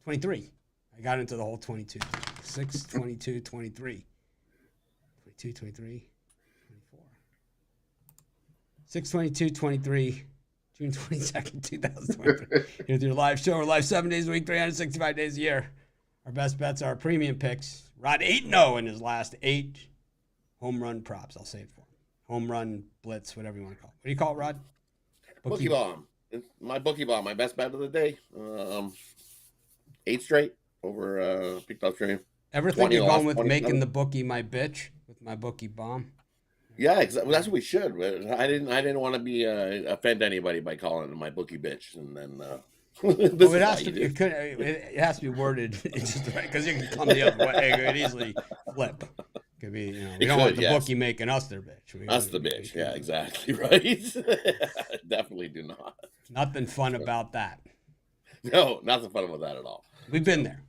23. I got into the whole 22. 6, 22, 23. 22, 23, 24. 6, 22, 23. June 22nd, 2023. Here's your live show. We're live 7 days a week, 365 days a year. Our best bets are premium picks. Rod 8-0 in his last 8 home run props. I'll say it for him. Home run, blitz, whatever you want to call it. What do you call it, Rod? Bookie bomb. It's my bookie bomb. My best bet of the day. 8 straight over picked up stream. Ever think you're going with making the bookie my bitch with my bookie bomb? Yeah, exactly. That's what we should. I didn't want to be offend anybody by calling it my bookie bitch, and then. Well, it has to be worded just right because you can come the other way. It could easily flip. It could be, we don't want the bookie making us their bitch. Us the bitch. Yeah, exactly right. Definitely do not. Nothing fun about that. No, nothing fun about that at all. We've been there.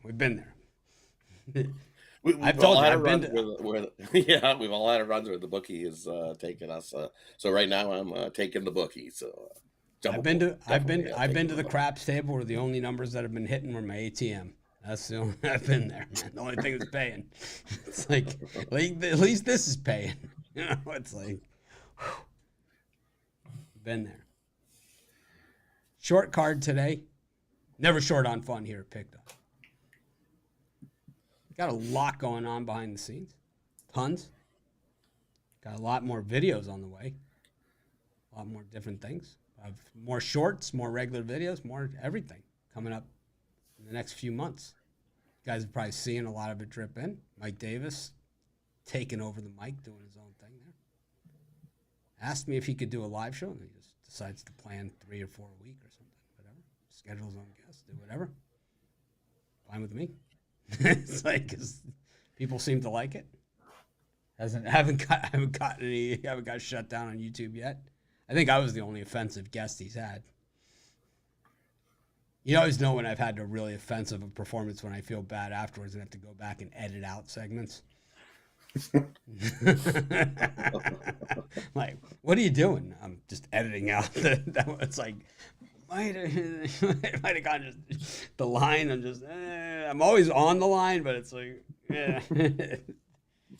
We've all had runs where the bookie is taking us. So right now I'm taking the bookie. So I've been to the craps table where the only numbers that have been hitting were my ATM. That's the only I've been there, man. The only thing that's paying. It's like at least this is paying. It's like been there. Short card today. Never short on fun here at Picked Up. Got a lot going on behind the scenes. Tons. Got a lot more videos on the way. A lot more different things. More shorts, more regular videos, more everything coming up in the next few months. You guys are probably seeing a lot of it drip in. Mike Davis taking over the mic, doing his own thing there. Asked me if he could do a live show, and he just decides to plan 3 or 4 a week or something. Whatever. Schedule his own guests, do whatever. Fine with me. It's like, 'cause people seem to like it. Haven't got shut down on YouTube yet. I think I was the only offensive guest he's had. You always know when I've had a really offensive performance when I feel bad afterwards and have to go back and edit out segments. Like, what are you doing? I'm just editing out. It's like, might have gone just the line. I'm always on the line, but it's like, yeah.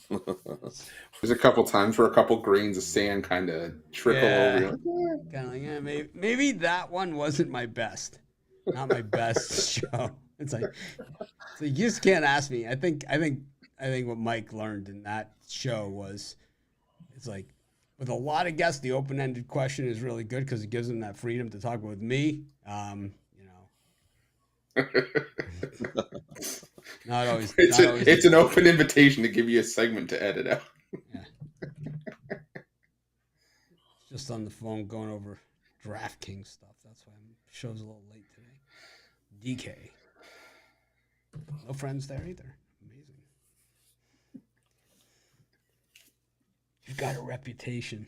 There's a couple times where a couple grains of sand kind of trickle over. Kind of like, maybe that one wasn't my best, not my best show. It's like, so you just can't ask me. I think what Mike learned in that show was, it's like, with a lot of guests, the open-ended question is really good because it gives them that freedom to talk with me. Not always. It's an open invitation to give you a segment to edit out. Yeah. Just on the phone going over DraftKings stuff. That's why the show's a little late today. DK. No friends there either. Amazing. You've got a reputation.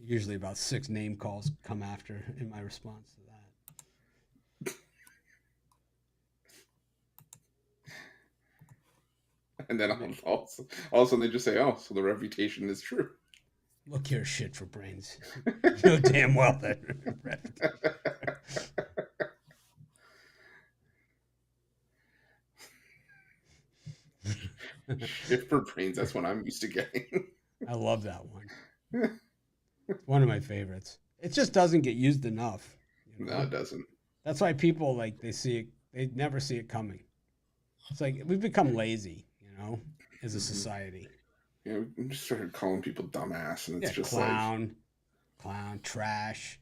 Usually about 6 name calls come after in my response to that. And then all of a sudden they just say, oh, so the reputation is true. Look here, shit for brains. You know damn well that Shit for brains, that's what I'm used to getting. I love that one. It's one of my favorites. It just doesn't get used enough. No, it doesn't. That's why people, they see it, they never see it coming. It's like we've become lazy, as a society. Yeah, we just started calling people dumbass, and it's just clown, trash.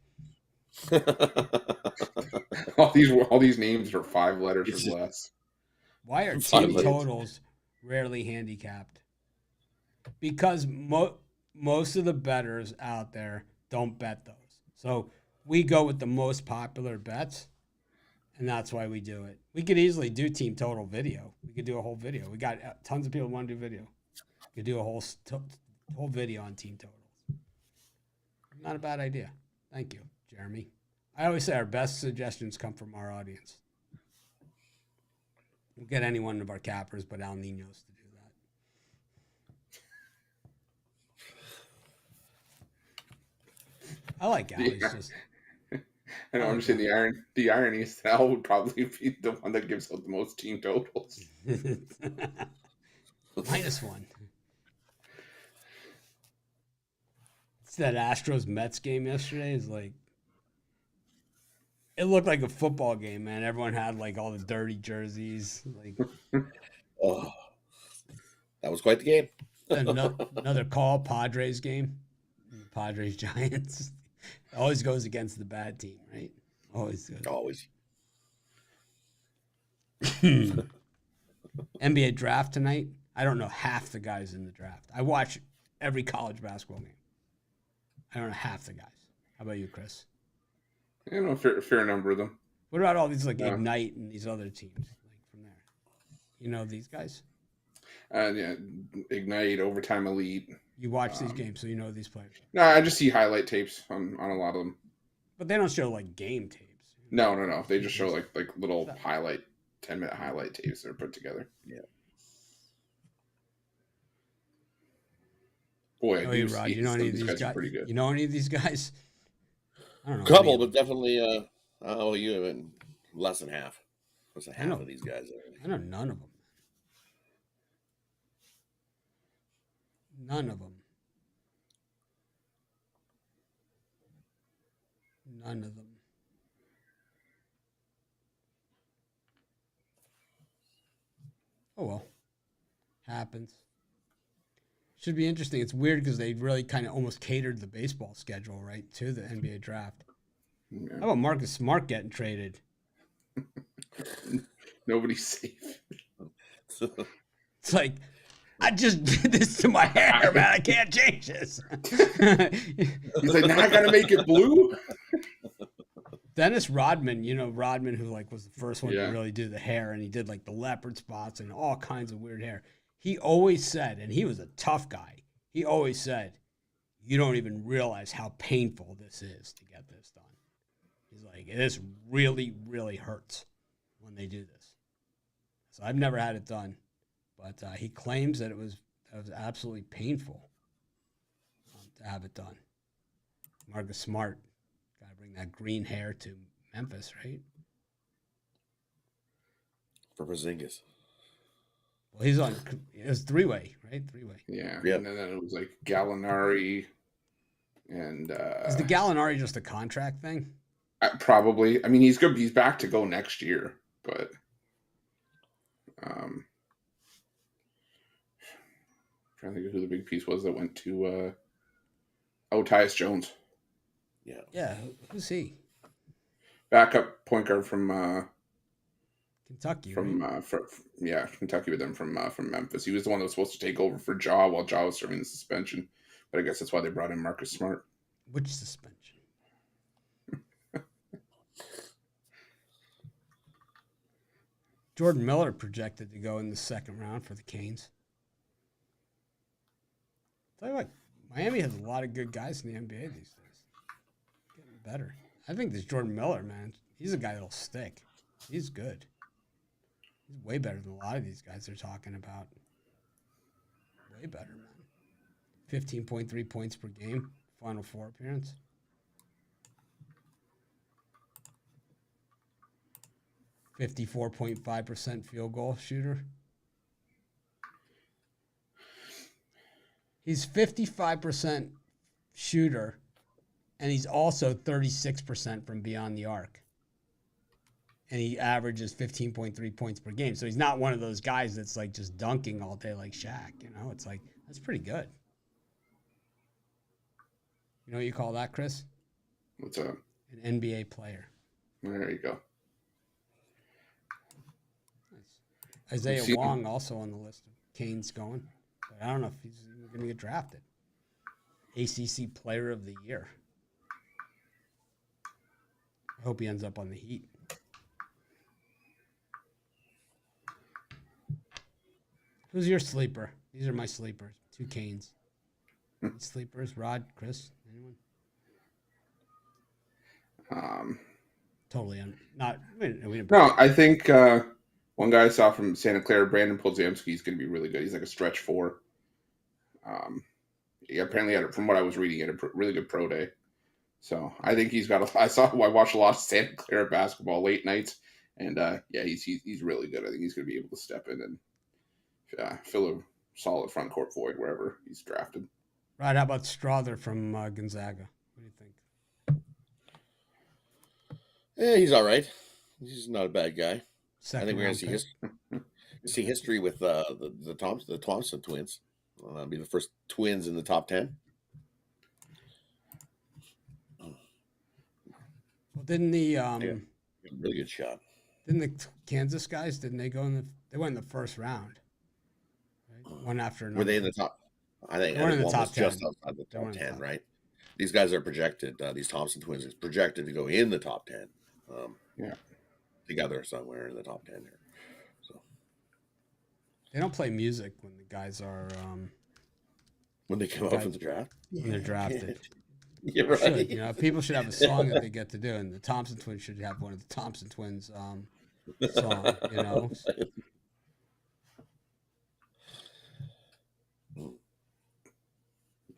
all these names are 5 letters or less. Why are team totals rarely handicapped? Because most of the bettors out there don't bet those. So we go with the most popular bets, and that's why we do it. We could easily do team total video. We could do a whole video. We got tons of people who want to do video. We could do a whole video on team totals. Not a bad idea. Thank you, Jeremy. I always say our best suggestions come from our audience. We'll get any one of our cappers, but Al Nino's to do that. I like Al. He's just I don't understand the irony. The irony is that Al would probably be the one that gives out the most team totals. -1. It's that Astros Mets game yesterday. Is like it looked like a football game, man. Everyone had like all the dirty jerseys. Like, Oh, that was quite the game. another call Padres game. Padres-Giants. Always goes against the bad team, right? Always goes. Always. NBA draft tonight. I don't know half the guys in the draft. I watch every college basketball game. I don't know half the guys. How about you, Chris? I know a fair number of them. What about all these like Ignite and these other teams like from there? You know these guys? Yeah, Ignite, Overtime Elite. You watch these games, so you know these players. No, I just see highlight tapes on a lot of them. But they don't show like game tapes. No. They just show like little 10-minute highlight tapes that are put together. Yeah. Boy, Rod, you know any of these guys? Pretty good. You know any of these guys? I don't know. Couple, but definitely. You have less than half. Less than half of these guys. I know none of them. None of them. None of them. Oh well. Happens. Should be interesting. It's weird because they really kind of almost catered the baseball schedule, right, to the NBA draft. Yeah. How about Marcus Smart getting traded? Nobody's safe. It's like, I just did this to my hair, man. I can't change this. He's like, now I got to make it blue? Dennis Rodman, Rodman, who like was the first one to really do the hair, and he did like the leopard spots and all kinds of weird hair. He always said, and he was a tough guy, he always said, you don't even realize how painful this is to get this done. He's like, this really, really hurts when they do this. So I've never had it done, but he claims that it was absolutely painful to have it done. Marcus Smart, got to bring that green hair to Memphis, right? For Porzingis. Well, it was three-way, right? Three-way. Yeah. Yep. And then it was like Gallinari and... Is the Gallinari just a contract thing? Probably. I mean, he's good. He's back to go next year, but... I'm trying to think of who the big piece was that went to... Tyus Jones. Yeah. Yeah, who's he? Backup point guard from... Kentucky, Kentucky with them from Memphis. He was the one that was supposed to take over for Ja while Ja was serving the suspension. But I guess that's why they brought in Marcus Smart. Which suspension? Jordan Miller projected to go in the second round for the Canes. Tell you what, Miami has a lot of good guys in the NBA these days. Getting better. I think this Jordan Miller, man, he's a guy that'll stick. He's good. He's way better than a lot of these guys they're talking about. Way better, man. 15.3 points per game. Final Four appearance. .5% field goal shooter. He's 55% shooter, and he's also 36% from beyond the arc. And he averages 15.3 points per game. So he's not one of those guys that's like just dunking all day like Shaq. It's like, that's pretty good. You know what you call that, Chris? What's that? An NBA player. There you go. Nice. Isaiah Wong also on the list of Canes going. But I don't know if he's even going to get drafted. ACC Player of the Year. I hope he ends up on the Heat. Who's your sleeper? These are my sleepers. 2 Canes. Sleepers, Rod, Chris, anyone? Totally not. No, I think one guy I saw from Santa Clara, Brandon Podziemski, is going to be really good. He's like a stretch 4. He apparently had, from what I was reading, he had a really good pro day. So I think he's got. I watched a lot of Santa Clara basketball late nights, and yeah, he's really good. I think he's going to be able to step in and fill a solid front court void wherever he's drafted. Right. How about Strother from Gonzaga? What do you think? Yeah, he's all right. He's not a bad guy. Second I think we're going round to pick. see history with the Thompson twins. Be the first twins in the top 10. Well, didn't the Really good shot. Didn't the Kansas guys? Didn't they go in the? They went in the first round. Right? One after another. Were they in the top? I think in the one top was 10. just outside the top 10, right? These guys are projected. These Thompson twins is projected to go in the top 10. Yeah, together somewhere in the top 10 here. So they don't play music when the guys are when they come out from the draft. When they're drafted. You're right. Should, you know, people should have a song that they get to do, and the Thompson twins should have one of the Thompson twins song. You know.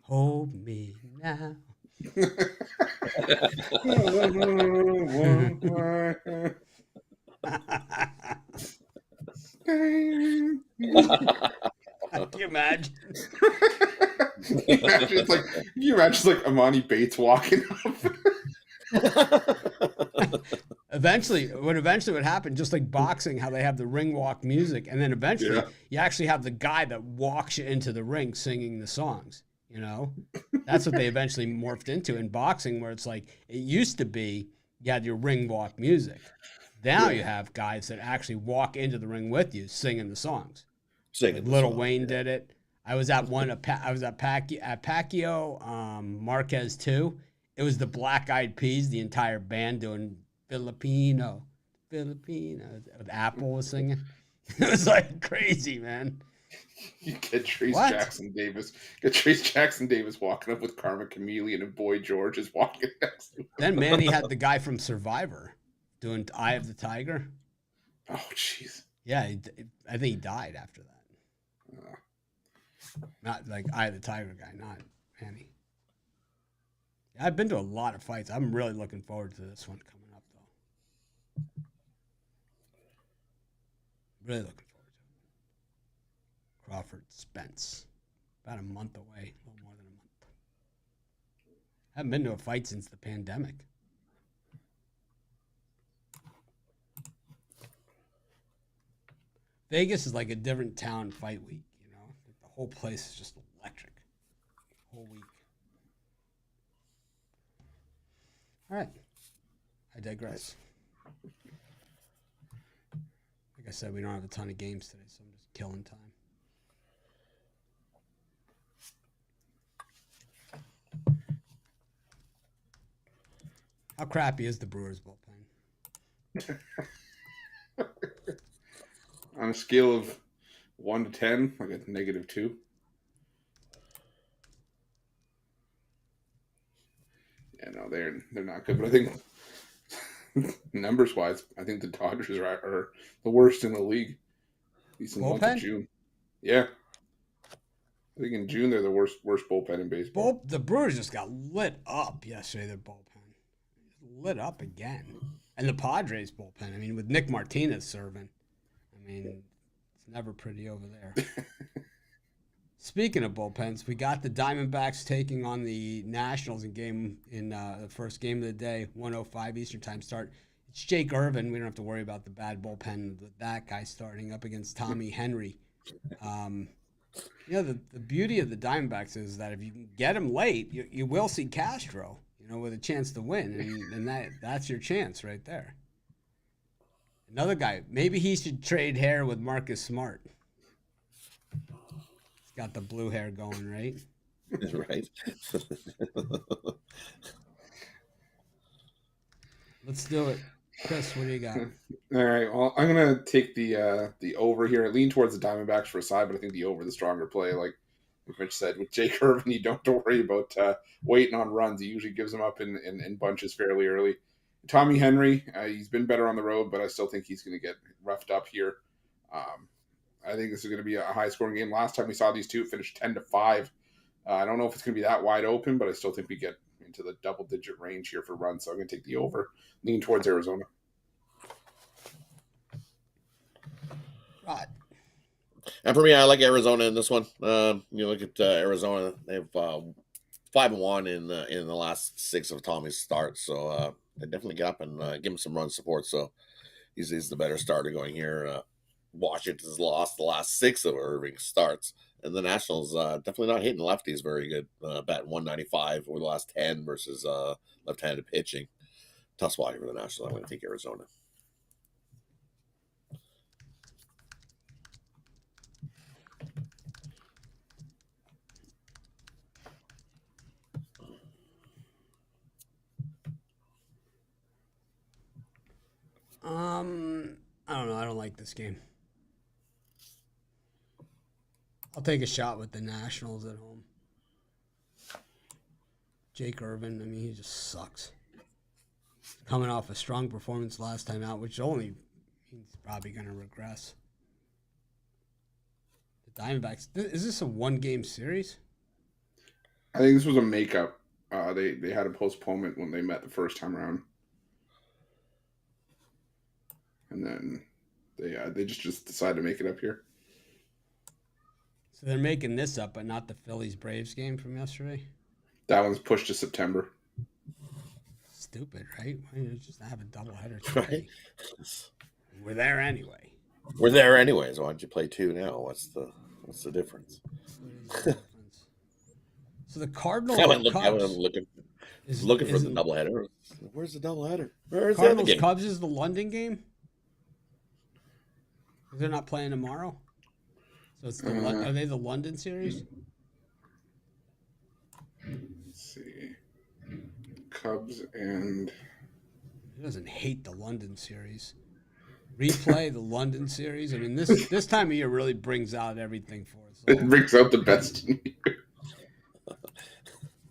Hold me now. Can you imagine? Can you imagine like Amani Bates walking up? Eventually would happen, just like boxing, how they have the ring walk music, and then eventually you actually have the guy that walks you into the ring singing the songs. You know, that's what they eventually morphed into in boxing, where it's like it used to be you had your ring walk music. Now you have guys that actually walk into the ring with you singing the songs. Singing. Lil Wayne did it. I was at Pacquiao Marquez too. It was the Black Eyed Peas, the entire band doing Filipino. Apple was singing. It was like crazy, man. You get Trace Jackson Davis. Get Trace Jackson Davis walking up with Karma Chameleon and Boy George is walking next to him. Then Manny had the guy from Survivor doing Eye of the Tiger. Oh, jeez. Yeah, I think he died after that. Not like Eye of the Tiger guy, not Manny. Yeah, I've been to a lot of fights. I'm really looking forward to this one coming up, though. Really looking forward to it. Crawford Spence. About a month away, a little more than a month. Haven't been to a fight since the pandemic. Vegas is like a different town fight week, you know? The whole place is just electric. Whole week. All right. I digress. Like I said, we don't have a ton of games today, so I'm just killing time. How crappy is the Brewers bullpen? On a scale of 1 to 10, like a -2. Yeah, no, they're not good. But I think numbers wise, I think the Dodgers are the worst in the league. At least in the month of June. Yeah. I think in June they're the worst bullpen in baseball. The Brewers just got lit up yesterday, their bullpen. Lit up again. And the Padres bullpen, I mean, with Nick Martinez serving. I mean, it's never pretty over there. Speaking of bullpens, we got the Diamondbacks taking on the Nationals in the first game of the day, 1:05 Eastern Time start. It's Jake Irvin. We don't have to worry about the bad bullpen with that guy starting up against Tommy Henry. The beauty of the Diamondbacks is that if you can get him late, you will see Castro, with a chance to win, and that's your chance right there. Another guy, maybe he should trade hair with Marcus Smart. He's got the blue hair going, right? Right. Let's do it. Chris, what do you got? All right. Well, I'm gonna take the over here. I lean towards the Diamondbacks for a side, but I think the over the stronger play. Like Mitch said, with Jake Irvin, you don't worry about waiting on runs. He usually gives them up in bunches fairly early. Tommy Henry, he's been better on the road, but I still think he's going to get roughed up here. I think this is going to be a high-scoring game. Last time we saw these two, it finished 10-5. I don't know if it's going to be that wide open, but I still think we get into the double-digit range here for runs, so I'm going to take the over. Lean towards Arizona. Right. And for me, I like Arizona in this one. You look at Arizona; they have 5-1 in the last 6 of Tommy's starts, so they definitely get up and give him some run support. So he's the better starter going here. Washington's lost the last 6 of Irving's starts, and the Nationals definitely not hitting lefties very good. Batting 195 over the last 10 versus left-handed pitching. Tough spot here for the Nationals. I'm going to take Arizona. I don't know. I don't like this game. I'll take a shot with the Nationals at home. Jake Irvin, I mean, he just sucks. Coming off a strong performance last time out, which only he's probably going to regress. The Diamondbacks, is this a one-game series? I think this was a makeup. They had a postponement when they met the first time around. And then they just decided to make it up here. So they're making this up, but not the Phillies-Braves game from yesterday? That one's pushed to September. Stupid, right? Why don't you just have a doubleheader today? Right. We're there anyway. We're there anyways. Why don't you play 2 now? What's the difference? What is the difference? So the Cardinals. I went looking for the doubleheader. Where's the doubleheader? Where's the other game? Cubs is the London game. They're not playing tomorrow. So it's are they the London series? Let's see. Cubs and... He doesn't hate the London series. Replay the London series. I mean, this time of year really brings out everything for us. It brings out the best in you.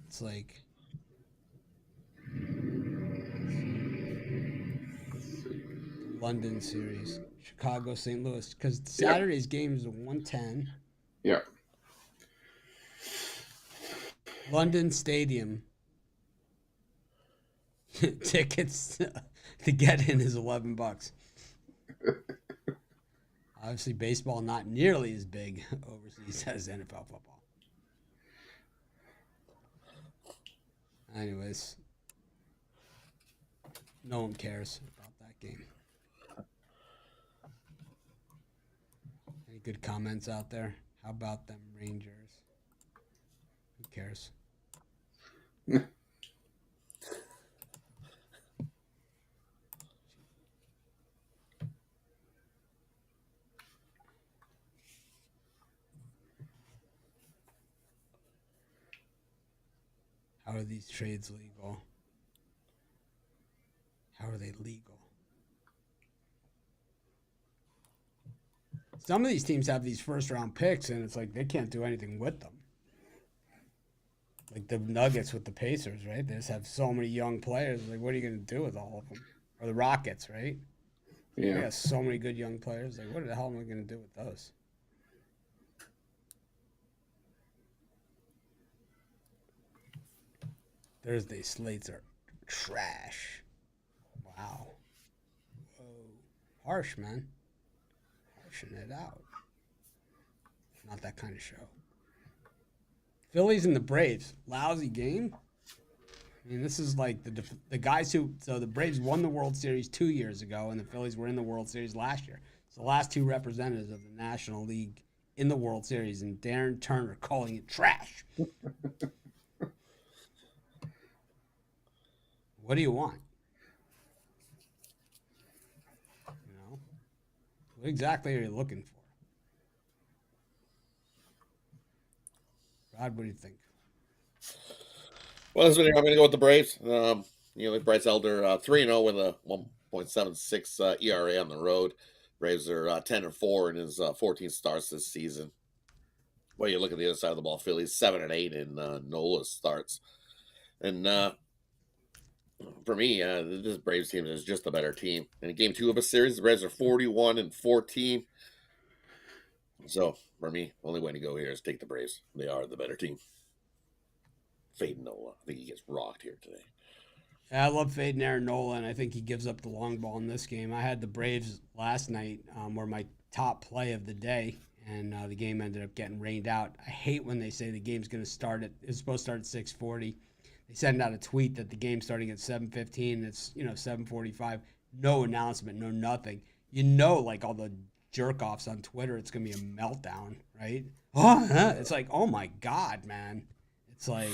It's like... London series. Chicago, St. Louis. Because Saturday's game is 1:10. Yeah. London Stadium. Tickets to get in is $11. Obviously, baseball not nearly as big overseas as NFL football. Anyways, no one cares about that game. Any good comments out there? How about them Rangers? Who cares? How are these trades legal? How are they legal? Some of these teams have these first-round picks, and it's like they can't do anything with them. Like the Nuggets with the Pacers, right? They just have so many young players. Like, what are you going to do with all of them? Or the Rockets, right? Yeah. They got so many good young players. Like, what the hell am I going to do with those? Thursday slates are trash. Wow. Whoa. Harsh, man. Harshing it out. Not that kind of show. Phillies and the Braves. Lousy game. I mean, this is like the guys who... So the Braves won the World Series 2 years ago, and the Phillies were in the World Series last year. So the last 2 representatives of the National League in the World Series, and Darren Turner calling it trash. What do you want? You know? What exactly are you looking for? Rod, what do you think? Well, this video, I'm going to go with the Braves. Like Bryce Elder, 3-0 with a 1.76 ERA on the road. Braves are 10-4 in his 14 starts this season. Well, you look at the other side of the ball, Phillies 7-8 in NOLA starts. And for me, this Braves team is just a better team. In game 2 of a series, the Braves are 41-14. So for me, only way to go here is take the Braves. They are the better team. fading Nola. I think he gets rocked here today. I love fading Aaron Nola, and I think he gives up the long ball in this game. I had the Braves last night were my top play of the day, and the game ended up getting rained out. I hate when they say the game's going to start it's supposed to start at 6:40. They send out a tweet that the game's starting at 7:15. It's 7:45. No announcement, no nothing. Like all the jerk offs on Twitter, it's going to be a meltdown, right? It's like, oh my God, man. It's like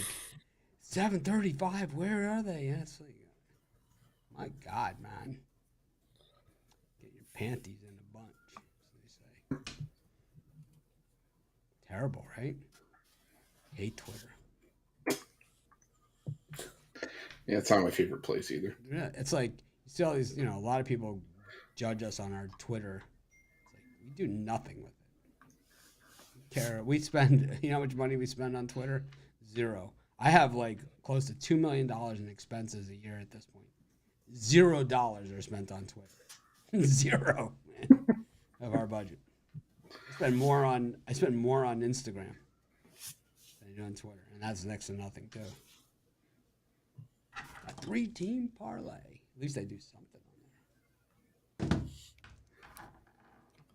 7:35. Where are they? And it's like, my God, man. Get your panties in a bunch, as they say. Terrible, right? Hate Twitter. Yeah, it's not my favorite place either. Yeah, it's like you see all these, a lot of people judge us on our Twitter. It's like we do nothing with it. We spend, how much money we spend on Twitter? Zero. I have like close to $2 million in expenses a year at this point. $0 are spent on Twitter. Zero, man, of our budget. I spend more on Instagram than I do on Twitter, and that's next to nothing too. A 3-team parlay. At least they do something on there.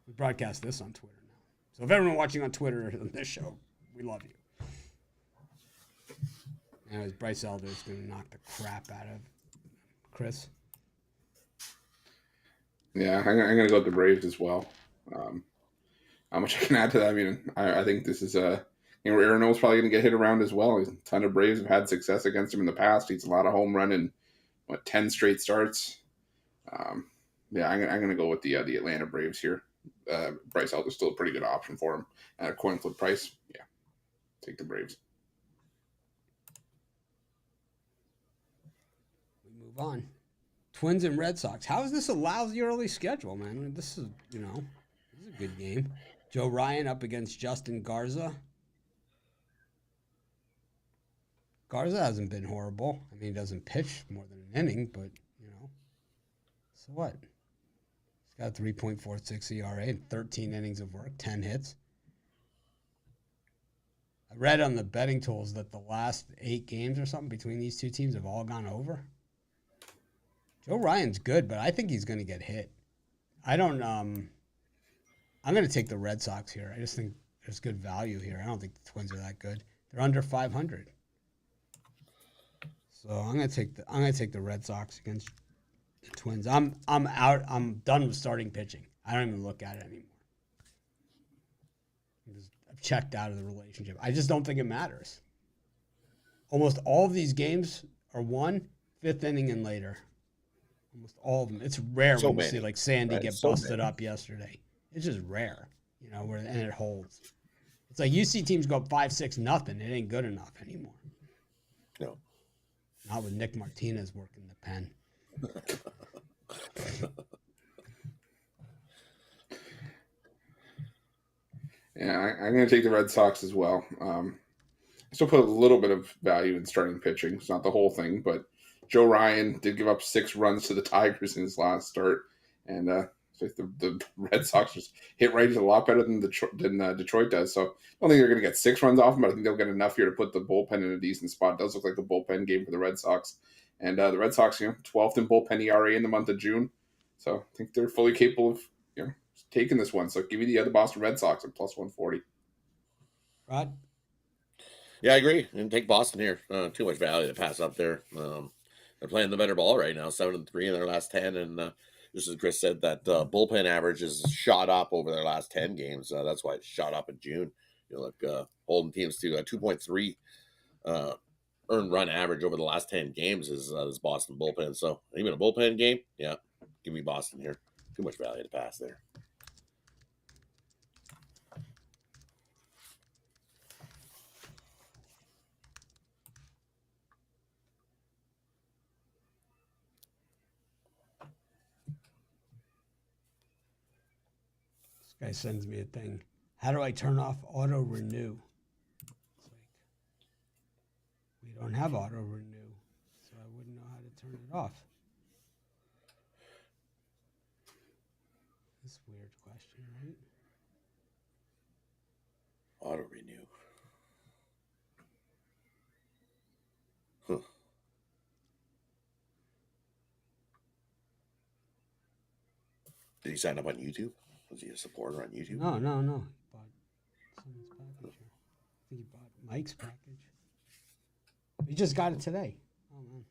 We broadcast this on Twitter now. So if everyone watching on Twitter on this show, we love you. Anyways, Bryce Elder is going to knock the crap out of Chris. Yeah, I'm going to go with the Braves as well. How much I can add to that? I mean, I think this is Aaron Nole's probably going to get hit around as well. A ton of Braves have had success against him in the past. He's a lot of home run in 10 straight starts. Yeah, I'm going to go with the Atlanta Braves here. Bryce Elder's still a pretty good option for him at a coin flip price. Yeah, take the Braves. We move on. Twins and Red Sox. How is this a lousy early schedule, man? This is a good game. Joe Ryan up against Justin Garza. Garza hasn't been horrible. I mean, he doesn't pitch more than an inning, but, so what? He's got 3.46 ERA and 13 innings of work, 10 hits. I read on the betting tools that the last 8 games or something between these two teams have all gone over. Joe Ryan's good, but I think he's going to get hit. I'm going to take the Red Sox here. I just think there's good value here. I don't think the Twins are that good. They're under 500. So I'm going to take the Red Sox against the Twins. I'm out. I'm done with starting pitching. I don't even look at it anymore. I've checked out of the relationship. I just don't think it matters. Almost all of these games are won 5th inning and later. Almost all of them. It's rare when you see like Sandy get busted up yesterday. It's just rare, and it holds. It's like you see teams go up 5-6 nothing. It ain't good enough anymore. No. Not with Nick Martinez working the pen. Yeah, I'm going to take the Red Sox as well. I still put a little bit of value in starting pitching. It's not the whole thing, but Joe Ryan did give up 6 runs to the Tigers in his last start, and the Red Sox just hit righties a lot better than Detroit does. So I don't think they're going to get 6 runs off them, but I think they'll get enough here to put the bullpen in a decent spot. It does look like the bullpen game for the Red Sox. And the Red Sox, 12th in bullpen ERA in the month of June. So I think they're fully capable of, taking this one. So give me the other Boston Red Sox at plus 140. Rod? Yeah, I agree. And take Boston here. Too much value to pass up there. They're playing the better ball right now, 7-3 in their last 10. And just as Chris said, that bullpen average is shot up over their last 10 games. That's why it shot up in June. Holding teams to 2.3 earned run average over the last 10 games is this Boston bullpen. So even a bullpen game, yeah, give me Boston here. Too much value to pass there. This guy sends me a thing. How do I turn off auto renew? It's like, we don't have auto renew, so I wouldn't know how to turn it off. That's a weird question, right? Auto renew. Did he sign up on YouTube? Was he a supporter on YouTube? No. He bought someone's package here. I think he bought Mike's package. He just got it today. Oh, man.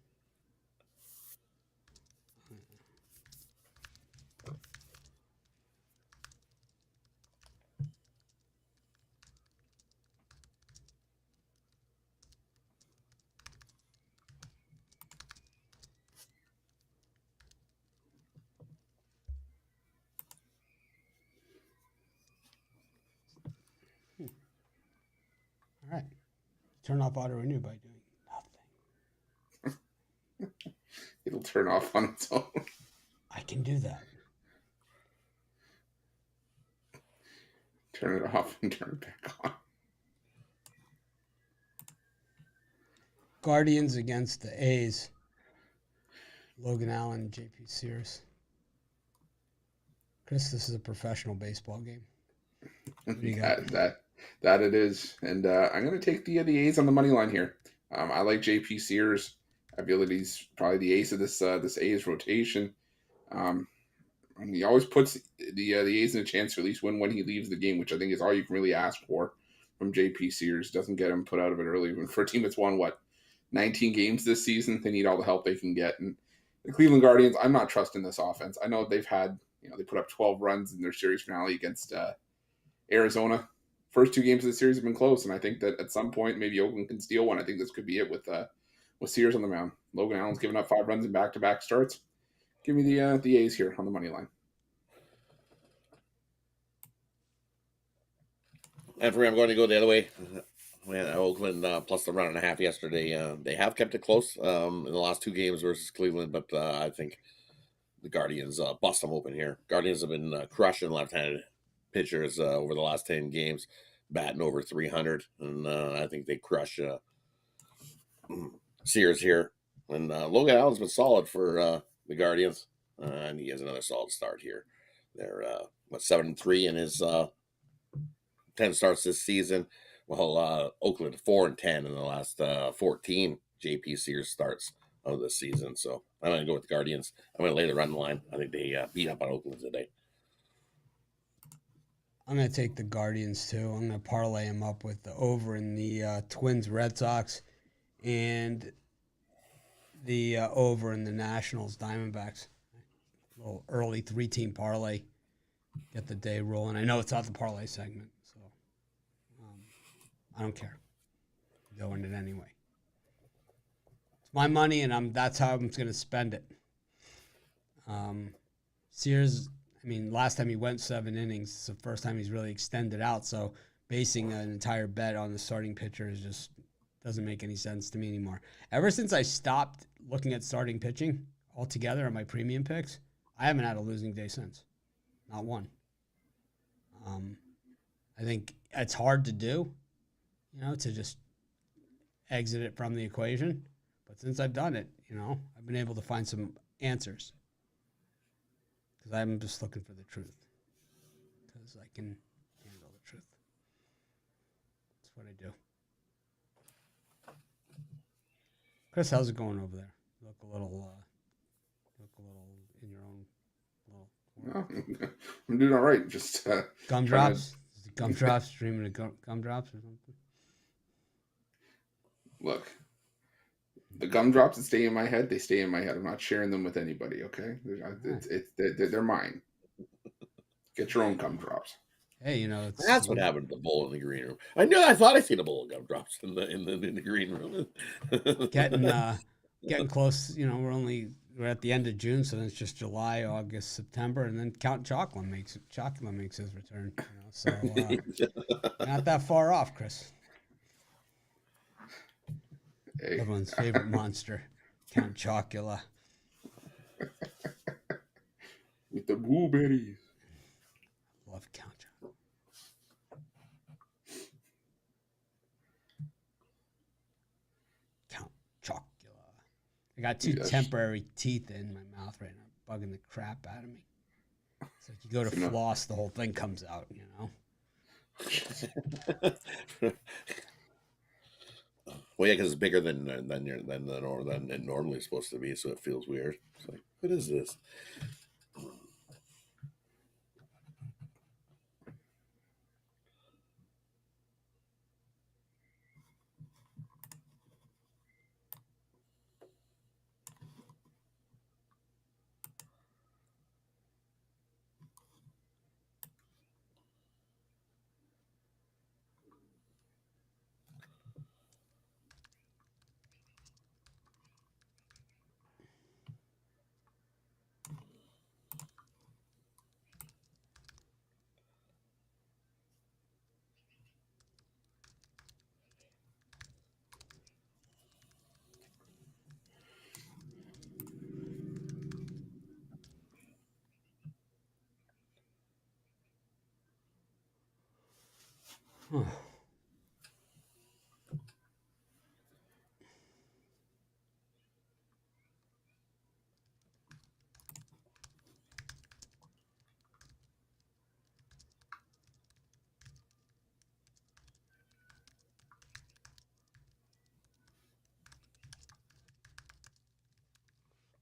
All right. Turn off auto renew by doing nothing. It'll turn off on its own. I can do that. Turn it off and turn it back on. Guardians against the A's. Logan Allen and JP Sears. Chris, this is a professional baseball game. What do you got? That it is. And I'm going to take the A's on the money line here. I like JP Sears. I feel that he's probably the ace of this A's rotation. And he always puts the A's in a chance to at least win when he leaves the game, which I think is all you can really ask for from JP Sears. Doesn't get him put out of it early. For a team that's won, 19 games this season, they need all the help they can get. And the Cleveland Guardians, I'm not trusting this offense. I know they've had, they put up 12 runs in their series finale against Arizona. First 2 games of the series have been close, and I think that at some point maybe Oakland can steal one. I think this could be it with Sears on the mound. Logan Allen's given up 5 runs in back-to-back starts. Give me the A's here on the money line. And for me, I'm going to go the other way. Oakland plus the 1.5 yesterday. They have kept it close in the last 2 games versus Cleveland, but I think the Guardians bust them open here. Guardians have been crushing left-handed pitchers over the last 10 games, batting over 300, and I think they crush Sears here. And Logan Allen's been solid for the Guardians, and he has another solid start here. They're 7-3 in his 10 starts this season. Well, Oakland 4-10 in the last 14 JP Sears starts of the season. So I'm going to go with the Guardians. I'm going to lay the run line. I think they beat up on Oakland today. I'm going to take the Guardians, too. I'm going to parlay them up with the over in the Twins Red Sox and the over in the Nationals Diamondbacks. A little early 3-team parlay. Get the day rolling. I know it's not the parlay segment, so I don't care. I'm doing it anyway. It's my money, and that's how I'm going to spend it. Sears, last time he went 7 innings. It's the first time he's really extended out. So basing an entire bet on the starting pitcher is just doesn't make any sense to me anymore. Ever since I stopped looking at starting pitching altogether on my premium picks, I haven't had a losing day since. Not one. I think it's hard to do, to just exit it from the equation. But since I've done it, I've been able to find some answers. Because I'm just looking for the truth. Because I can handle the truth. That's what I do. Chris, how's it going over there? You look a little in your own little. I'm doing all right. Just gumdrops. Gumdrops. Dreaming of gumdrops or something. Look, the gumdrops that stay in my head, they stay in my head. I'm not sharing them with anybody. Okay, they're mine. Get your own gumdrops. Hey, that's what happened to the bull in the green room. I thought I seen a bowl of gumdrops in the green room. getting close. We're at the end of June, so then it's just July, August, September, and then Count Chocula makes his return. So not that far off, Chris. Hey. Everyone's favorite monster, Count Chocula. With the blueberries. Love Count Chocula. Count Chocula. I got 2 temporary teeth in my mouth right now, bugging the crap out of me. It's like you go to floss, the whole thing comes out, Well, yeah, because it's bigger than it normally is supposed to be, so it feels weird. It's like, what is this? Huh.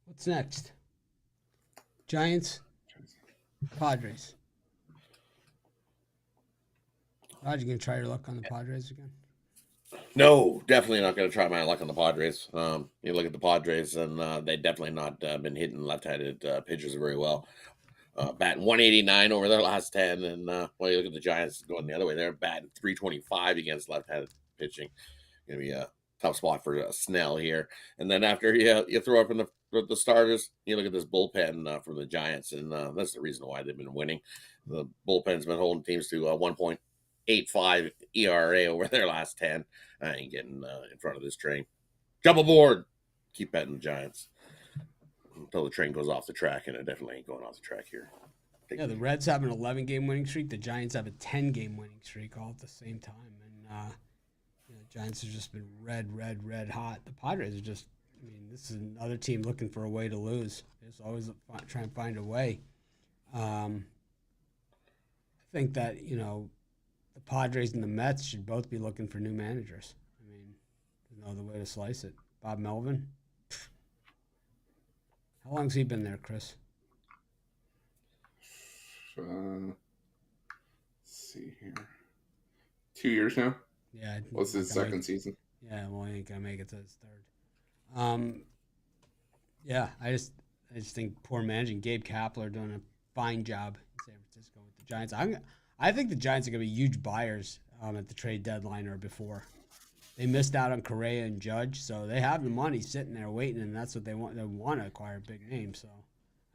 What's next? Giants, Padres. Rod, you gonna try your luck on the Padres again? No, definitely not going to try my luck on the Padres. You look at the Padres, and they definitely not been hitting left-handed pitchers very well. Batting 189 over their last 10, and well, you look at the Giants going the other way. They're batting 325 against left-handed pitching. Going to be a tough spot for Snell here. And then after you throw up in the starters, you look at this bullpen from the Giants, and that's the reason why they've been winning. The bullpen's been holding teams to 1.85 ERA over their last 10. I ain't getting in front of this train. Jump aboard. Keep betting the Giants until the train goes off the track, and it definitely ain't going off the track here. Yeah, the Reds have an 11-game winning streak. The Giants have a 10-game winning streak all at the same time. And the Giants have just been red hot. The Padres are just, this is another team looking for a way to lose. They just always try and find a way. I think that, the Padres and the Mets should both be looking for new managers. There's no other way to slice it. Bob Melvin. How long's he been there, Chris? Let's see here. 2 years now? Yeah. What's his second season? Yeah, well, he ain't going to make it to his third. Yeah, I just think poor managing. Gabe Kapler doing a fine job in San Francisco with the Giants. I think the Giants are going to be huge buyers at the trade deadline or before. They missed out on Correa and Judge, so they have the money sitting there waiting, and that's what they want. They want to acquire big names, so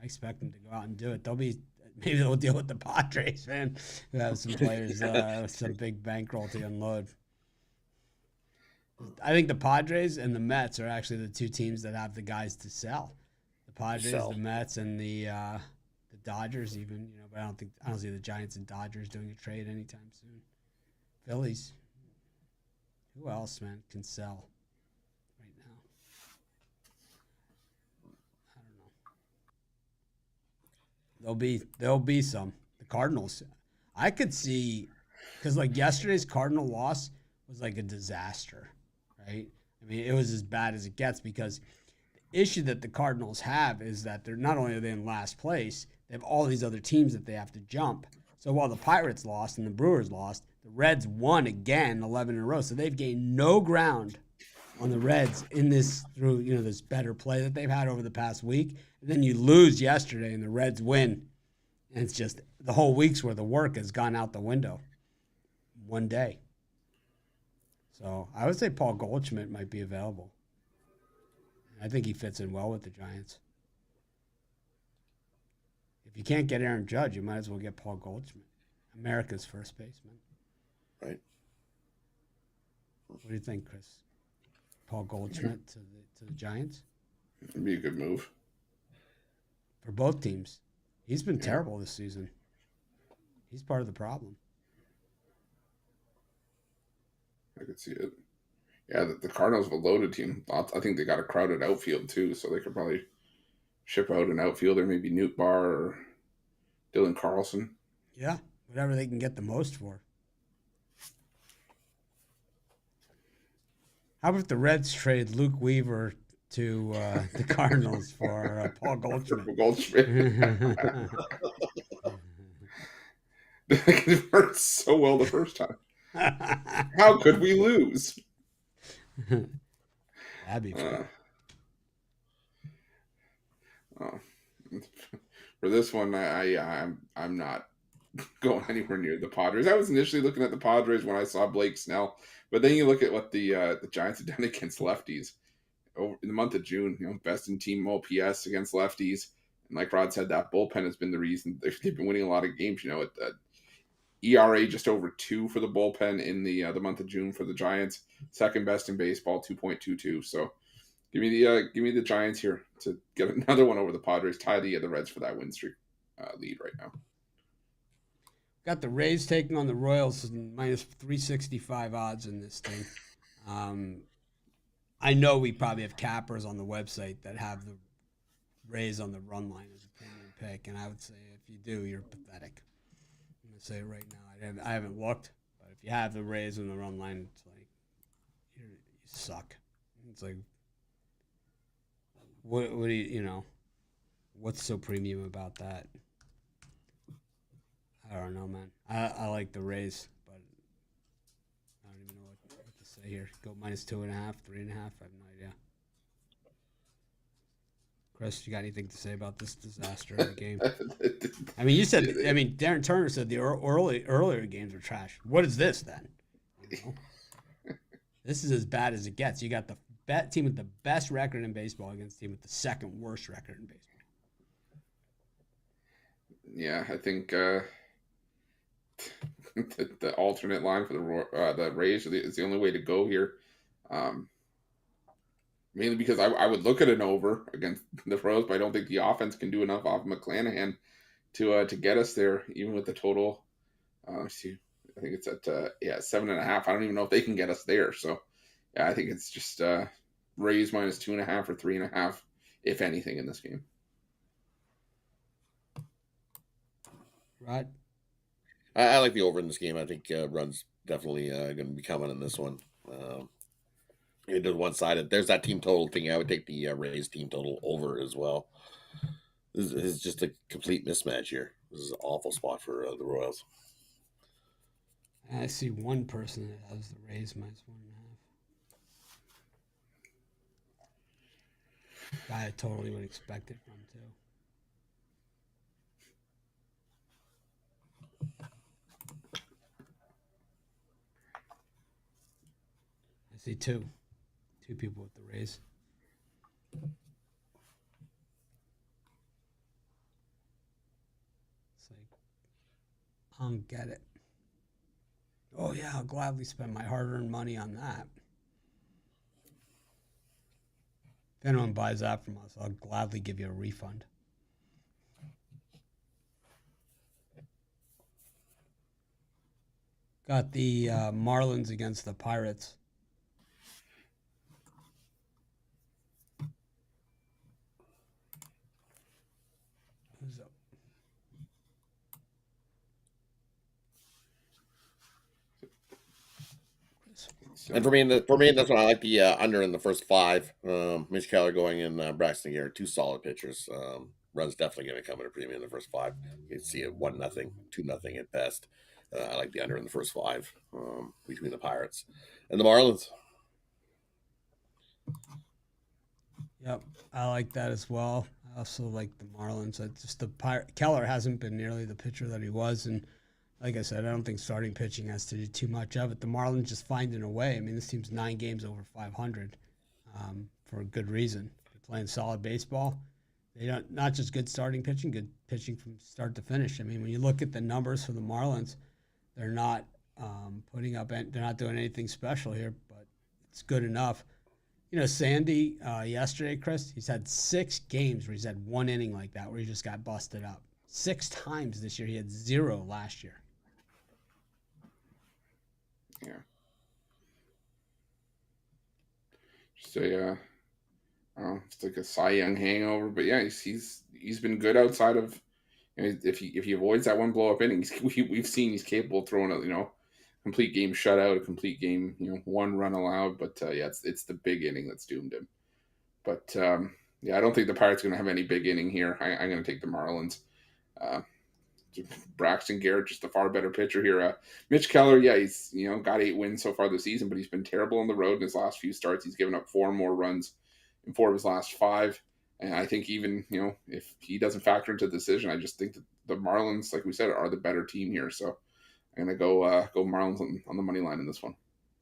I expect them to go out and do it. Maybe they'll deal with the Padres, man, who have some players, some big bankroll to unload. I think the Padres and the Mets are actually the two teams that have the guys to sell. The Padres, the Mets, and the Dodgers, even. But I don't see the Giants and Dodgers doing a trade anytime soon. Phillies. Who else, man, can sell right now? I don't know. There'll be some. The Cardinals. I could see, because yesterday's Cardinal loss was like a disaster, right? It was as bad as it gets, because the issue that the Cardinals have is that they're not only are they in last place, they have all these other teams that they have to jump. So while the Pirates lost and the Brewers lost, the Reds won again 11 in a row. So they've gained no ground on the Reds in this through this better play that they've had over the past week. And then you lose yesterday and the Reds win. And it's just the whole week's worth of work has gone out the window one day. So I would say Paul Goldschmidt might be available. I think he fits in well with the Giants. If you can't get Aaron Judge, you might as well get Paul Goldschmidt, America's first baseman. Right. What do you think, Chris? Paul Goldschmidt to the Giants? It'd be a good move for both teams. He's been terrible this season. He's part of the problem. I could see it. Yeah, the Cardinals have a loaded team. I think they got a crowded outfield too, so they could probably ship out an outfielder, maybe Newt Barr or Dylan Carlson. Yeah, whatever they can get the most for. How about the Reds trade Luke Weaver to the Cardinals for Paul Goldschmidt? It worked so well the first time. How could we lose? That'd be fun. For this one, I'm not going anywhere near the Padres. I was initially looking at the Padres when I saw Blake Snell, but then you look at what the Giants have done against lefties over in the month of June. Best in team OPS against lefties, and like Rod said, that bullpen has been the reason they've been winning a lot of games. At ERA just over 2 for the bullpen in the month of June for the Giants, second best in baseball, 2.22. So give me the Giants here to get another one over the Padres, tie the Reds for that win streak lead right now. Got the Rays taking on the Royals and minus 365 odds in this thing. I know we probably have cappers on the website that have the Rays on the run line as a premium pick, and I would say if you do, you're pathetic. I'm gonna say it right now. I haven't looked, but if you have the Rays on the run line, it's like you suck. It's like what do you know? What's so premium about that? I don't know, man. I like the Rays, but I don't even know what to say here. Go minus 2.5, 3.5. I have no idea. Chris, you got anything to say about this disaster of the game? I mean, Darren Turner said the earlier games were trash. What is this then? This is as bad as it gets. You got the team with the best record in baseball against the team with the second worst record in baseball. Yeah, I think the alternate line for the Rays is the only way to go here. Mainly because I would look at an over against the Royals, but I don't think the offense can do enough off McClanahan to get us there, even with the total. Let's see, I think it's at 7.5. I don't even know if they can get us there. So yeah, I think it's just Rays minus 2.5 or 3.5, if anything, in this game. Right. I like the over in this game. I think runs definitely going to be coming in this one. It is one-sided. There's that team total thing. I would take the Rays team total over as well. This is just a complete mismatch here. This is an awful spot for the Royals. I see one person that has the Rays minus 1.5. Guy I totally would expect it from too. I see two people with the Rays. It's like, I don't get it. Oh yeah, I'll gladly spend my hard-earned money on that. If anyone buys that from us, I'll gladly give you a refund. Got the Marlins against the Pirates. Who's up? And for me, that's what I like the under in the first 5. Mitch Keller going in Braxton Garrett, 2 solid pitchers. Run's definitely going to come at a premium in the first 5. You can see it 1-0, 2-0 at best. I like the under in the first 5 between the Pirates and the Marlins. Yep, I like that as well. I also like the Marlins. Keller hasn't been nearly the pitcher that he was, and like I said, I don't think starting pitching has to do too much of it. The Marlins just finding a way. I mean, this team's 9 games over 500 for a good reason. They're playing solid baseball. They don't not just good starting pitching, good pitching from start to finish. I mean, when you look at the numbers for the Marlins, they're not they're not doing anything special here, but it's good enough. You know, Sandy yesterday, Chris, he's had 6 games where he's had 1 inning like that where he just got busted up. 6 times this year. He had 0 last year. Yeah. Just a, it's like a Cy Young hangover, but yeah, he's been good outside of, you know, if he avoids that one blow up inning, we've seen he's capable of throwing a complete game shutout, a complete game 1 run allowed, but yeah, it's the big inning that's doomed him. But yeah, I don't think the Pirates are going to have any big inning here. I'm going to take the Marlins. Braxton Garrett, just a far better pitcher here. Mitch Keller, yeah, he's got 8 wins so far this season, but he's been terrible on the road in his last few starts. He's given up 4 more runs in 4 of his last 5, and I think even if he doesn't factor into the decision, I just think that the Marlins, like we said, are the better team here. So I'm gonna go Marlins on the money line in this one.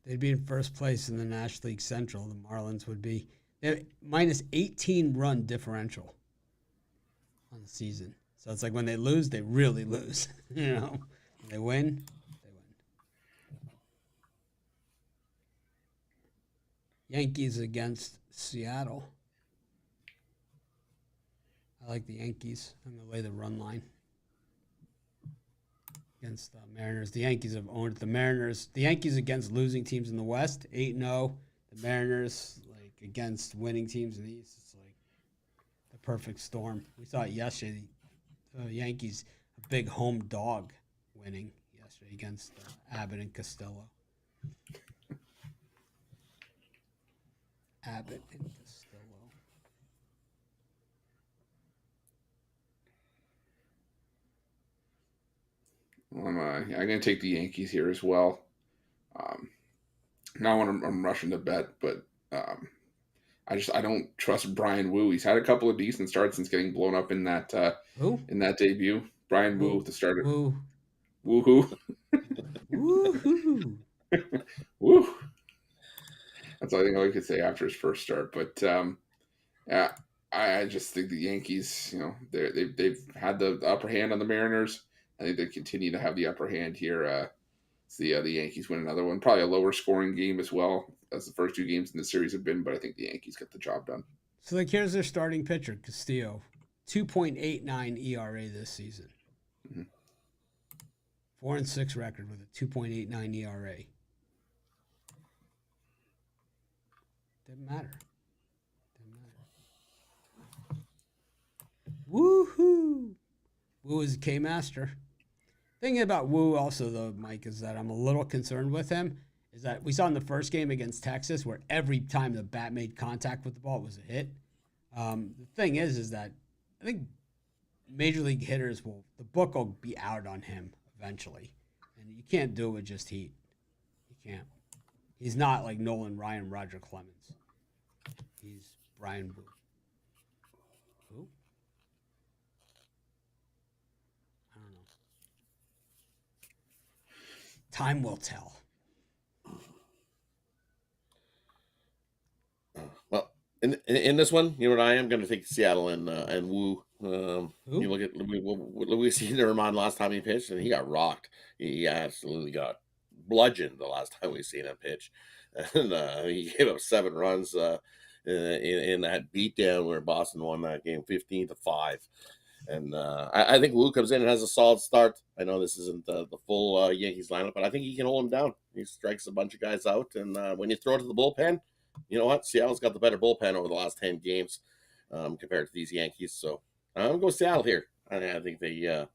They'd be in first place in the National League Central. The Marlins would be minus 18 run differential on the season. So it's like when they lose, they really lose. When they win, they win. Yankees against Seattle. I like the Yankees. I'm going to lay the run line. against the Mariners. The Yankees have owned the Mariners. The Yankees against losing teams in the West, 8-0. The Mariners like against winning teams in the East. It's like the perfect storm. We saw it yesterday. The Yankees, a big home dog, winning yesterday against Abbott and Costello. Abbott and Costello. I'm going to take the Yankees here as well. Now I'm rushing to bet, but I don't trust Brian Wu. He's had a couple of decent starts since getting blown up in that debut. Brian Wu, the starter. Woo. Woohoo. Woohoo. Woo. That's all I think I could say after his first start. But yeah, I just think the Yankees, they've had the upper hand on the Mariners. I think they continue to have the upper hand here. The Yankees win another one. Probably a lower scoring game as well, as the first two games in the series have been, but I think the Yankees get the job done. So, here's their starting pitcher, Castillo. 2.89 ERA this season. Mm-hmm. 4-6 record with a 2.89 ERA. Didn't matter. Woohoo! Wu is a K-master. Thing about Wu also, though, Mike, is that I'm a little concerned with him. Is that we saw in the first game against Texas where every time the bat made contact with the ball, it was a hit. The thing is that I think major league hitters the book will be out on him eventually. And you can't do it with just heat. You can't. He's not like Nolan Ryan, Roger Clemens. He's Brian Wu. Who? I don't know. Time will tell. Well, in this one, you know what I am going to take Seattle and Wu. You look at Luis Dermond last time he pitched, and he got rocked. He absolutely got bludgeoned the last time we seen him pitch, and he gave up 7 runs in that beatdown where Boston won that game 15-5. And I think Wu comes in and has a solid start. I know this isn't the full Yankees lineup, but I think he can hold him down. He strikes a bunch of guys out, and when you throw it to the bullpen, you know what? Seattle's got the better bullpen over the last 10 games compared to these Yankees. So I'm going to go Seattle here. I think you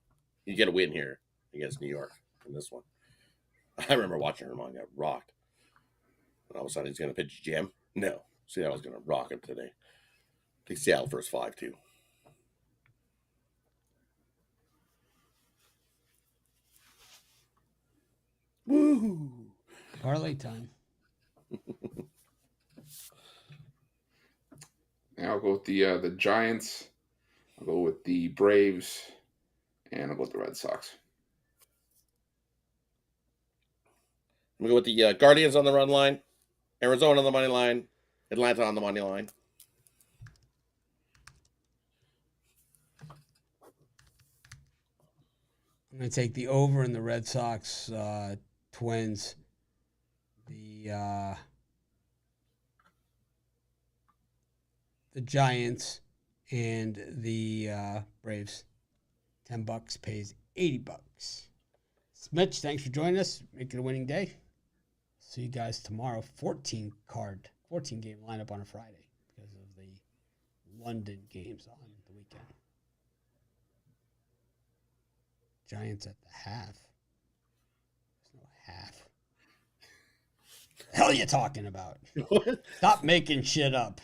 get a win here against New York in this one. I remember watching Herman get rocked. And all of a sudden he's going to pitch Jim. No, Seattle's going to rock him today. I think Seattle first 5 too. Woo! Parlay time. Now I'll go with the Giants. I'll go with the Braves, and I'll go with the Red Sox. I'm going to go with the Guardians on the run line, Arizona on the money line, Atlanta on the money line. I'm going to take the over in the Red Sox Twins. The Giants and the Braves. $10 pays $80. Mitch, thanks for joining us. Make it a winning day. See you guys tomorrow. 14 game lineup on a Friday because of the London games on the weekend. Giants at the half. There's no half. The hell are you talking about? Stop making shit up.